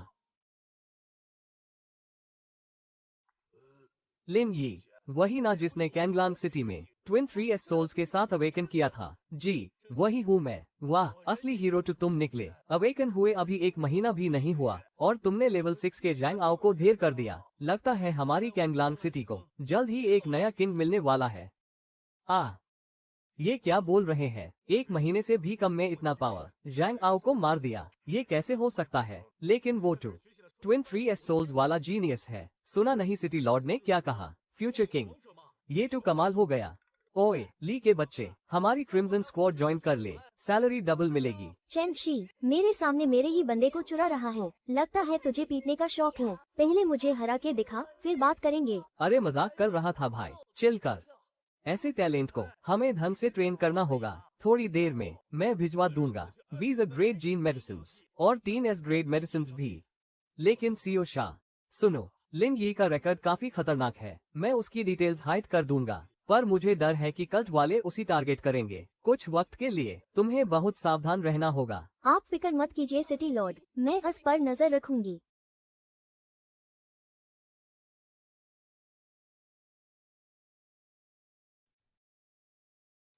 लिन यी, वही ना जिसने कैंगलांग सिटी में ट्विन 3S सोल्स के साथ अवेकन किया था? जी वही हूँ मैं। वाह, असली हीरो तो तुम निकले। अवेकन हुए अभी 1 महीना भी नहीं हुआ और तुमने लेवल 6 के जैंग आओ को ढेर कर दिया। लगता है हमारी कैंगलांग सिटी को जल्द ही एक नया किंग मिलने वाला है। ये क्या बोल रहे हैं? 1 महीने से भी कम में इतना पावर? जैंग आओ को मार दिया, ये कैसे हो सकता है? लेकिन वो ट्विन 3S सोल्स वाला जीनियस है। सुना नहीं सिटी लॉर्ड ने क्या कहा? फ्यूचर किंग, ये तो कमाल हो गया। ओए ली के बच्चे, हमारी क्रिम्सन स्क्वाड ज्वाइन कर ले, सैलरी डबल मिलेगी। चेन शी, मेरे सामने मेरे ही बंदे को चुरा रहा है। लगता है तुझे पीटने का शौक है। पहले मुझे हरा के दिखा, फिर बात करेंगे। अरे मजाक कर रहा था भाई, चिल कर। ऐसे टैलेंट को हमें ढंग से ट्रेन करना होगा। थोड़ी देर में मैं भिजवा दूंगा 20 ग्रेट जीन मेडिसिन और 3S ग्रेड मेडिसिन भी। लेकिन सीओ शाह, सुनो, लिन यी का रिकॉर्ड काफी खतरनाक है। मैं उसकी डिटेल्स हाइड कर दूंगा, पर मुझे डर है कि कल्ट वाले उसी टारगेट करेंगे। कुछ वक्त के लिए तुम्हें बहुत सावधान रहना होगा। आप फिक्र मत कीजिए सिटी लॉर्ड, मैं इस पर नजर रखूंगी।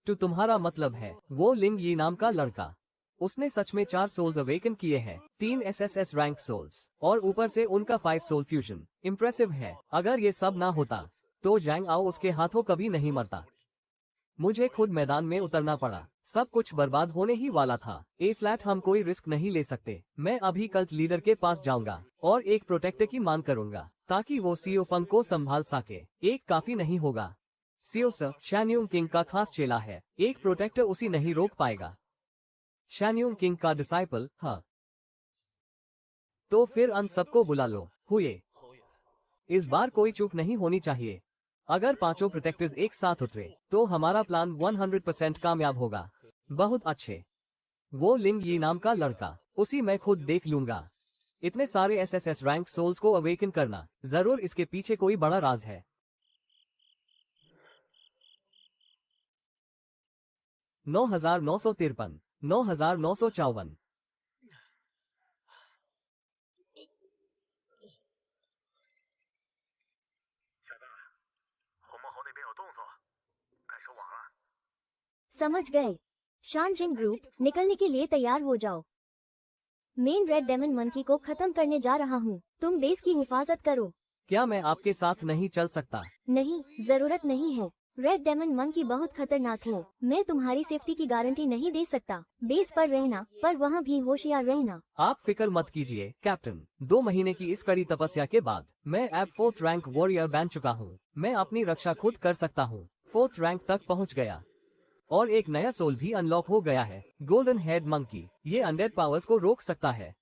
तो तुम्हारा मतलब है वो लिंग यी नाम का लड़का, उसने सच में 4 सोल्स अवेकन किए हैं, 3 SSS रैंक सोल्स और ऊपर से उनका 5 सोल फ्यूजन। इम्प्रेसिव है। अगर ये सब ना होता तो जैंग आओ उसके हाथों कभी नहीं मरता। मुझे खुद मैदान में उतरना पड़ा, सब कुछ बर्बाद होने ही वाला था। ए फ्लैट, हम कोई रिस्क नहीं ले सकते। मैं अभी कल्ट लीडर के पास जाऊंगा और एक प्रोटेक्टर की मांग करूंगा ताकि वो सीओ फंग को संभाल सके। एक काफी नहीं होगा। सीओ सर शैन्यूंग किंग का खास चेला है, एक प्रोटेक्टर उसी नहीं रोक पाएगा। शैन्यूंग किंग का डिसाइपल? हाँ, तो फिर अन सबको बुला लो। हुए, इस बार कोई चूक नहीं होनी चाहिए। अगर 5 प्रोटेक्टर्स एक साथ उतरे तो हमारा प्लान 100% कामयाब होगा। बहुत अच्छे। वो लिंग यी नाम का लड़का, उसी मैं खुद देख लूंगा। इतने सारे SSS रैंक सोल्स को अवेकन करना, जरूर इसके पीछे कोई बड़ा राज है। 9953, 9954। समझ गए। शानजिंग ग्रुप, निकलने के लिए तैयार हो जाओ। मेन रेड डेमन मंकी को खत्म करने जा रहा हूँ। तुम बेस की हिफाजत करो। क्या मैं आपके साथ नहीं चल सकता? नहीं, जरूरत नहीं है। रेड डेमन मंकी बहुत खतरनाक है। मैं तुम्हारी सेफ्टी की गारंटी नहीं दे सकता। बेस पर रहना, पर वहाँ भी होशियार रहना। आप फिक्र मत कीजिए कैप्टन। 2 महीने की इस कड़ी तपस्या के बाद मैं अब 4th रैंक वॉरियर बन चुका हूँ। मैं अपनी रक्षा खुद कर सकता हूँ। 4th रैंक तक पहुँच गया और एक नया सोल भी अनलॉक हो गया है, गोल्डन हेड मंकी। ये अनडेड पावर्स को रोक सकता है।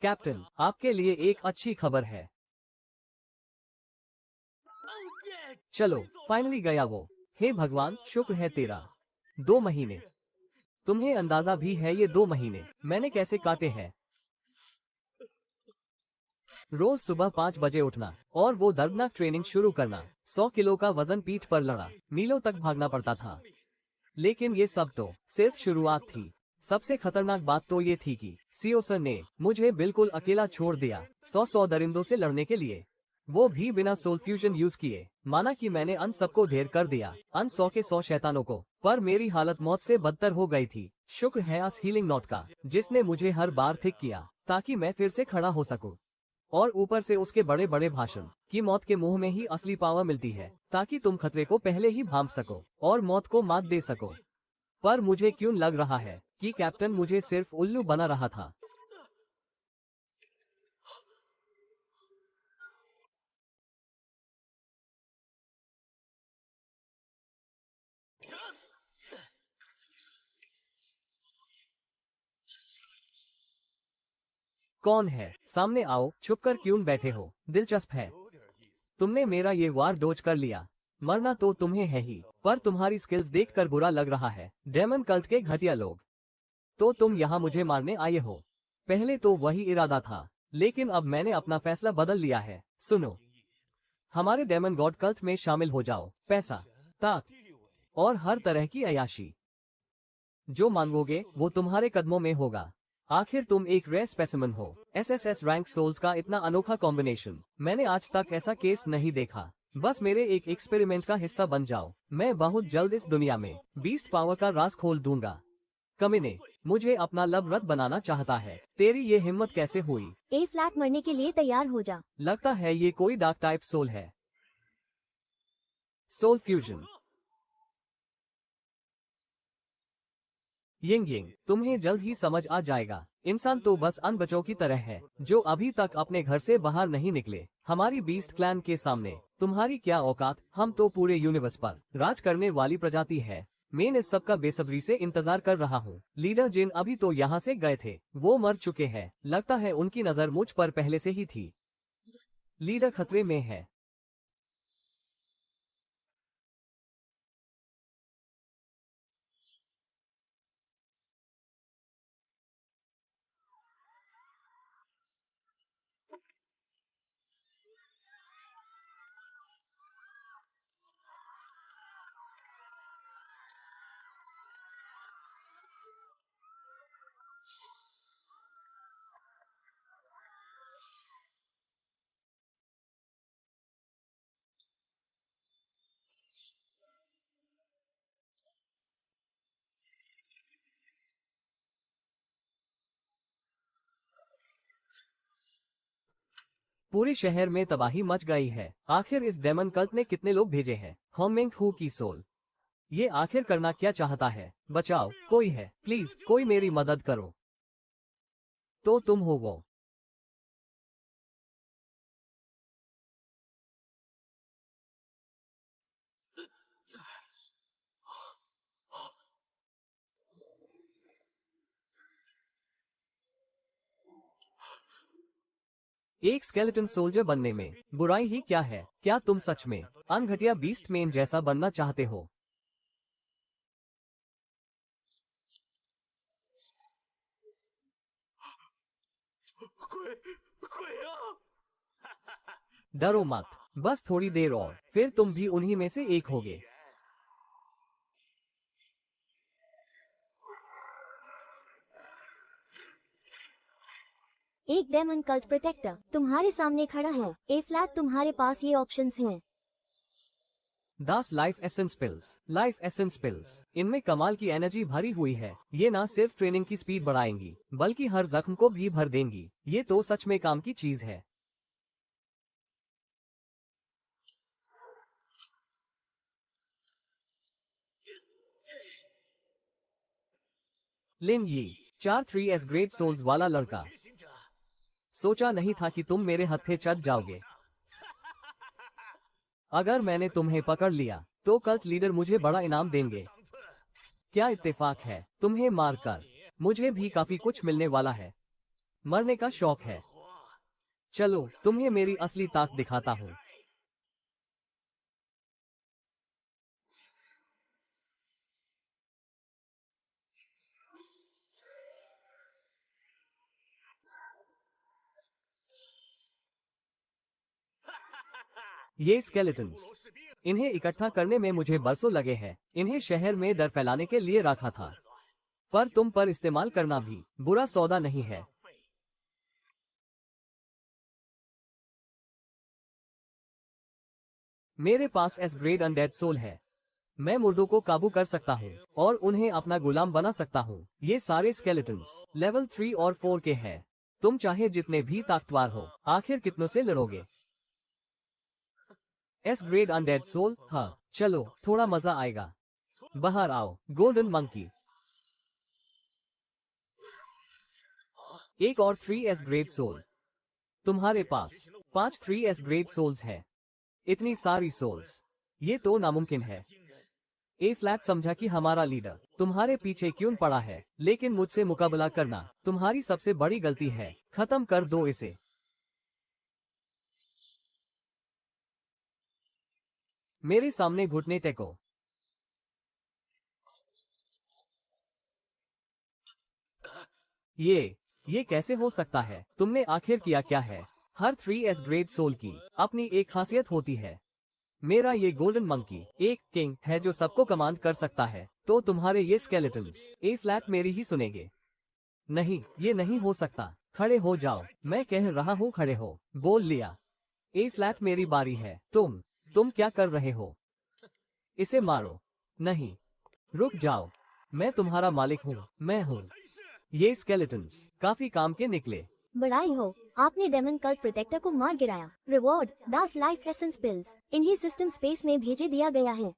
कैप्टन, आपके लिए एक अच्छी खबर है। चलो, फाइनली गया वो। हे भगवान, शुक्र है तेरा। 2 महीने। तुम्हें अंदाजा भी है ये 2 महीने मैंने कैसे काटे हैं? रोज सुबह 5 बजे उठना और वो दर्दनाक ट्रेनिंग शुरू करना। 100 किलो का वजन पीठ पर लड़ा, मीलों तक भागना पड़ता था। लेकिन ये सब तो सिर्फ शुरुआत थी। सबसे खतरनाक बात तो ये थी कि सियोसर ने मुझे बिल्कुल अकेला छोड़ दिया 100 दरिंदों से लड़ने के लिए, वो भी बिना सोल फ्यूजन यूज किए। माना कि मैंने अन सबको ढेर कर दिया, अन 100 के 100 शैतानों को, पर मेरी हालत मौत से बदतर हो गई थी। शुक्र है अस हीलिंग नॉट का, जिसने मुझे हर बार थिक किया ताकि मैं फिर से खड़ा हो सकूं। और ऊपर से उसके बड़े बड़े भाषण कि मौत के मुंह में ही असली पावर मिलती है, ताकि तुम खतरे को पहले ही भांप सको और मौत को मात दे सको। पर मुझे क्यों लग रहा है कि कैप्टन मुझे सिर्फ उल्लू बना रहा था। कौन है? सामने आओ, छुपकर क्यों बैठे हो? दिलचस्प है, तुमने मेरा ये वार डोज कर लिया। मरना तो तुम्हें है ही, पर तुम्हारी स्किल्स देखकर बुरा लग रहा है। डेमन कल्ट के घटिया लोग, तो तुम यहाँ मुझे मारने आए हो? पहले तो वही इरादा था, लेकिन अब मैंने अपना फैसला बदल लिया है। सुनो, हमारे डेमन गॉड कल्ट में शामिल हो जाओ। पैसा, ताकत और हर तरह की अय्याशी जो मांगोगे वो तुम्हारे कदमों में होगा। आखिर तुम एक रेयर स्पेसिमन हो। एसएसएस रैंक सोल्स का इतना अनोखा कॉम्बिनेशन मैंने आज तक ऐसा केस नहीं देखा। बस मेरे एक एक्सपेरिमेंट का हिस्सा बन जाओ। मैं बहुत जल्द इस दुनिया में बीस्ट पावर का राज खोल दूंगा। कमीने, मुझे अपना लब रद्द बनाना चाहता है। तेरी ये हिम्मत कैसे हुई? ए फ्लैट मरने के लिए तैयार हो जा। लगता है ये कोई डार्क टाइप सोल है। Soul fusion. यिंग यिंग, तुम्हें जल्द ही समझ आ जाएगा। इंसान तो बस अनबचों की तरह है जो अभी तक अपने घर से बाहर नहीं निकले। हमारी बीस्ट क्लैन के सामने तुम्हारी क्या औकात? हम तो पूरे यूनिवर्स पर राज करने वाली प्रजाति है। मैं इस सब का बेसब्री से इंतजार कर रहा हूँ। लीडर जिन अभी तो यहाँ से गए थे, वो मर चुके हैं। लगता है उनकी नजर मुझ पर पहले से ही थी। लीडर खतरे में है। पूरे शहर में तबाही मच गई है। आखिर इस डेमन कल्ट ने कितने लोग भेजे हैं? होमिंग हु की सोल, ये आखिर करना क्या चाहता है? बचाओ, कोई है? प्लीज कोई मेरी मदद करो। तो तुम हो वो। एक स्केलेटन सोल्जर बनने में बुराई ही क्या है? क्या तुम सच में अनघटिया बीस्ट मैन जैसा बनना चाहते हो? डरो मत, बस थोड़ी देर और फिर तुम भी उन्हीं में से एक होगे। एक डेमन कल्ट प्रोटेक्टर तुम्हारे सामने खड़ा है। ए फ्लैट, तुम्हारे पास ये ऑप्शंस हैं। 10 life essence pills. Life essence pills, इनमें कमाल की एनर्जी भरी हुई है। ये ना सिर्फ ट्रेनिंग की स्पीड बढ़ाएंगी, बल्कि हर जख्म को भी भर देंगी। ये तो सच में काम की चीज है। लिन यी, 4 3S ग्रेट सोल्स वाला लड़का। सोचा नहीं था कि तुम मेरे हत्थे चढ़ जाओगे। अगर मैंने तुम्हें पकड़ लिया तो कल्ट लीडर मुझे बड़ा इनाम देंगे। क्या इत्तेफाक है, तुम्हें मारकर मुझे भी काफी कुछ मिलने वाला है। मरने का शौक है। चलो तुम्हें मेरी असली ताकत दिखाता हूँ। ये स्केलेटन्स इन्हें इकट्ठा करने में मुझे बरसों लगे हैं। इन्हें शहर में डर फैलाने के लिए रखा था, पर तुम पर इस्तेमाल करना भी बुरा सौदा नहीं है। मेरे पास एस ग्रेड अनडेड सोल है। मैं मुर्दों को काबू कर सकता हूँ और उन्हें अपना गुलाम बना सकता हूँ। ये सारे स्केलेटन्स लेवल 3 और 4 के हैं। तुम चाहे जितने भी ताकतवर हो, आखिर कितनों से लड़ोगे? एस ग्रेड अनडेड सोल, हाँ चलो थोड़ा मजा आएगा। बाहर आओ गोल्डन मंकी। एक और 3S ग्रेड सोल। तुम्हारे पास 5 3S ग्रेड सोल्स है। इतनी सारी सोल्स, ये तो नामुमकिन है। ए फ्लैट समझा कि हमारा लीडर तुम्हारे पीछे क्यों पड़ा है, लेकिन मुझसे मुकाबला करना तुम्हारी सबसे बड़ी गलती है। खत्म कर दो इसे। मेरे सामने घुटने टेको। ये कैसे हो सकता है? तुमने आखिर किया क्या है? हर 3S ग्रेड सोल की अपनी एक खासियत होती है। मेरा ये गोल्डन मंकी एक किंग है जो सबको कमांड कर सकता है, तो तुम्हारे ये स्केलेटन्स ए फ्लैट मेरी ही सुनेंगे। नहीं, ये नहीं हो सकता। खड़े हो जाओ, मैं कह रहा हूँ खड़े हो। बोल लिया। ए फ्लैट मेरी बारी है। तुम क्या कर रहे हो? इसे मारो। नहीं, रुक जाओ, मैं तुम्हारा मालिक हूँ। मैं हूँ। ये स्केलेटन्स काफी काम के निकले। बड़ाई हो, आपने डेमन कल्ट प्रोटेक्टर को मार गिराया। Reward 10 life essence pills. इन्हें सिस्टम स्पेस में भेजे दिया गया है।